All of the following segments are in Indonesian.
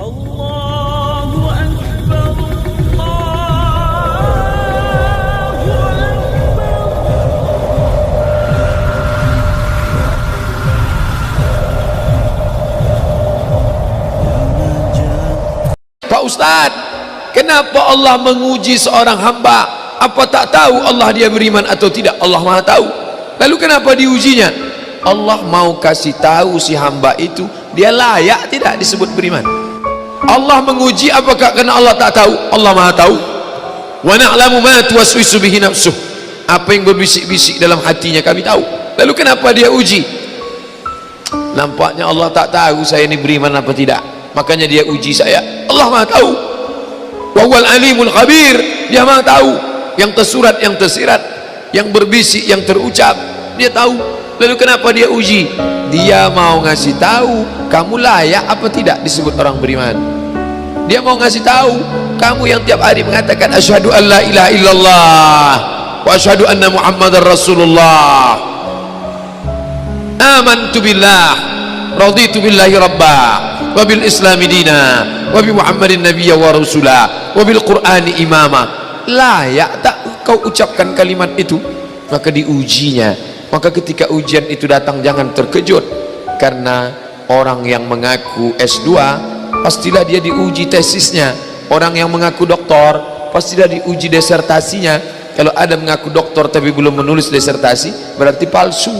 Allahu Akbar, Allahu Akbar. Pak Ustadz, kenapa Allah menguji seorang hamba? Apa tak tahu Allah dia beriman atau tidak? Allah Maha tahu. Lalu kenapa diujinya? Allah mau kasih tahu si hamba itu dia layak tidak disebut beriman. Allah menguji apakah karena Allah tak tahu? Allah Maha tahu. Wa na'lamu ma tuwaswisu bihi nafsuh. Apa yang berbisik-bisik dalam hatinya kami tahu. Lalu kenapa dia uji? Nampaknya Allah tak tahu saya ini beriman apa tidak, makanya dia uji saya. Allah Maha tahu. Wa huwal alimul khabir. Dia Maha tahu yang tersurat, yang tersirat, yang berbisik, yang terucap, dia tahu. Lalu kenapa dia uji? Dia mau ngasih tahu kamu layak apa tidak disebut orang beriman. Dia mau ngasih tahu kamu yang tiap hari mengatakan asyhadu an la ilaha illallah wa asyhadu anna muhammadar rasulullah, amantu billah, raditu billahi rabba, wa bil islami dina, wa bi muhammadin nabiyya wa rasula, wa bil qur'ani imama. Layak tak kau ucapkan kalimat itu? Maka diujinya. Maka ketika ujian itu datang jangan terkejut, karena orang yang mengaku S2 pastilah dia diuji tesisnya. Orang yang mengaku doktor pastilah diuji disertasinya. Kalau ada mengaku doktor tapi belum menulis disertasi berarti palsu.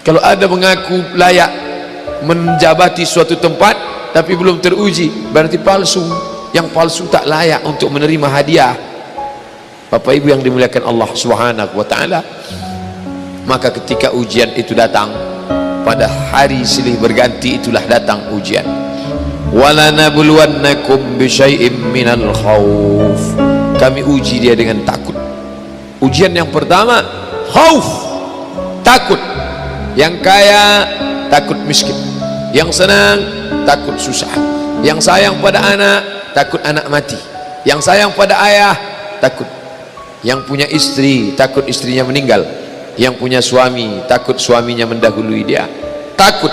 Kalau ada mengaku layak menjabati suatu tempat tapi belum teruji berarti palsu. Yang palsu tak layak untuk menerima hadiah. Bapak Ibu yang dimuliakan Allah Subhanahu wa taala, maka ketika ujian itu datang pada hari silih berganti, itulah datang ujian. Wala nabluwannakum bisyai'im minal khauf. Kami uji dia dengan takut. Ujian yang pertama khauf, takut. Yang kaya takut miskin, yang senang takut susah, yang sayang pada anak takut anak mati, yang sayang pada ayah takut, yang punya istri takut istrinya meninggal, yang punya suami takut suaminya mendahului dia. Takut.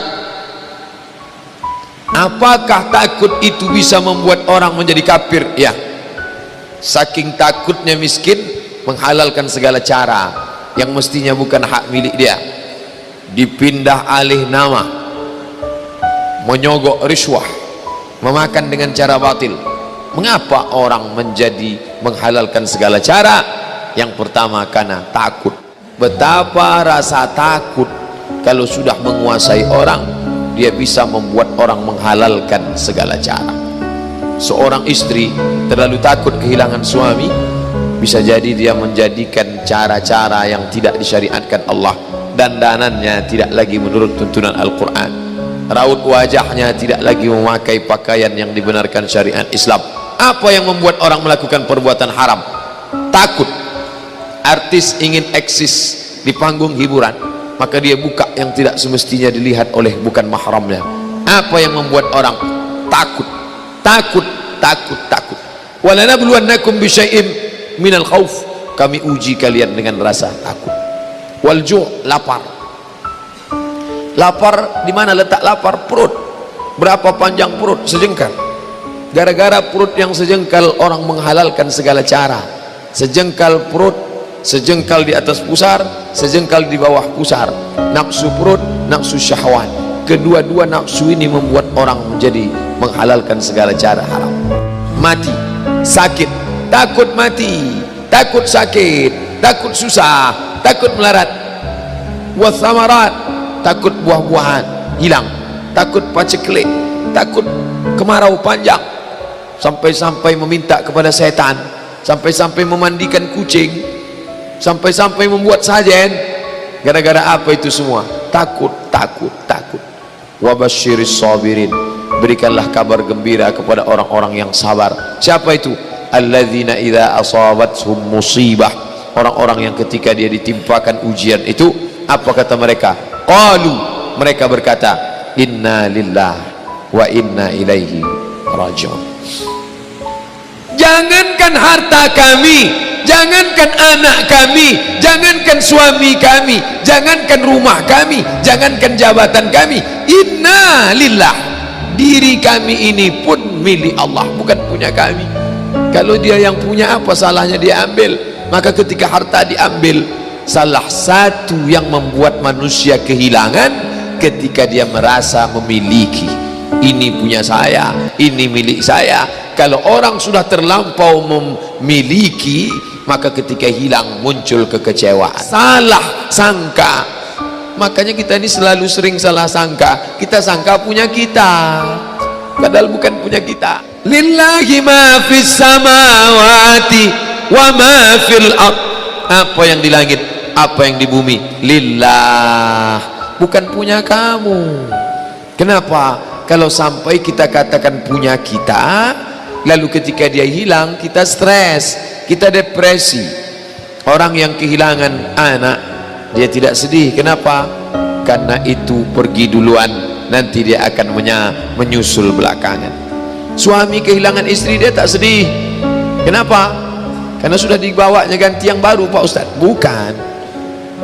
Apakah takut itu bisa membuat orang menjadi kafir? Ya, saking takutnya miskin menghalalkan segala cara yang mestinya bukan hak milik dia, dipindah alih nama, menyogok riswah, memakan dengan cara batil. Mengapa orang menjadi menghalalkan segala cara? Yang pertama karena takut. Betapa rasa takut kalau sudah menguasai orang, dia bisa membuat orang menghalalkan segala cara. Seorang istri terlalu takut kehilangan suami, bisa jadi dia menjadikan cara-cara yang tidak disyariatkan Allah. Dandanannya tidak lagi menurut tuntunan Al-Quran, raut wajahnya tidak lagi memakai pakaian yang dibenarkan syariat Islam. Apa yang membuat orang melakukan perbuatan haram? Takut. Artis ingin eksis di panggung hiburan, maka dia buka yang tidak semestinya dilihat oleh bukan mahramnya. Apa yang membuat orang takut? Takut, takut, takut. Walanabluwannakum bisyai'im minal khauf. Kami uji kalian dengan rasa takut. Walju', lapar. Lapar, di mana letak lapar? Perut. Berapa panjang perut? Sejengkal. Gara-gara perut yang sejengkal orang menghalalkan segala cara. Sejengkal perut, sejengkal di atas pusar, sejengkal di bawah pusar. Nafsu perut, nafsu syahwat. Kedua-dua nafsu ini membuat orang menjadi menghalalkan segala cara haram. Mati, sakit, takut mati, takut sakit, takut susah, takut melarat. Wathamarat, takut buah-buahan hilang, takut paceklik, takut kemarau panjang, sampai-sampai meminta kepada setan, sampai-sampai memandikan kucing, sampai-sampai membuat sajen. Gara-gara apa itu semua? Takut, takut, takut. Wabasyiris sabirin. Berikanlah kabar gembira kepada orang-orang yang sabar. Siapa itu? Alladzina idza asabathum musibah. Orang-orang yang ketika dia ditimpakan ujian itu, apa kata mereka? Qalu, mereka berkata, inna lillah wa inna ilaihi raji'un. Jangankan harta kami, jangankan anak kami, jangankan suami kami, jangankan rumah kami, jangankan jabatan kami, inna lillah, diri kami ini pun milik Allah, bukan punya kami. Kalau dia yang punya, apa salahnya dia ambil? Maka ketika harta diambil, salah satu yang membuat manusia kehilangan ketika dia merasa memiliki. Ini punya saya, ini milik saya. Kalau orang sudah terlampau memiliki, maka ketika hilang muncul kekecewaan, salah sangka. Makanya kita ini selalu sering salah sangka. Kita sangka punya kita, padahal bukan punya kita. Lillahi ma fis samawati wa ma fil ard. Apa yang di langit, apa yang di bumi, lillah, bukan punya kamu. Kenapa? Kalau sampai kita katakan punya kita, lalu ketika dia hilang kita stres, kita depresi. Orang yang kehilangan anak, dia tidak sedih. Kenapa? Karena itu pergi duluan, nanti dia akan menyusul belakangan. Suami kehilangan istri, dia tak sedih. Kenapa? Karena sudah dibawanya ganti yang baru, Pak Ustaz. Bukan,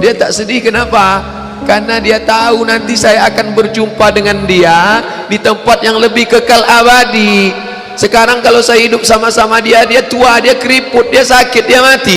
dia tak sedih. Kenapa? Karena dia tahu nanti saya akan berjumpa dengan dia di tempat yang lebih kekal abadi. Sekarang kalau saya hidup sama-sama dia, dia tua, dia keriput, dia sakit, dia mati.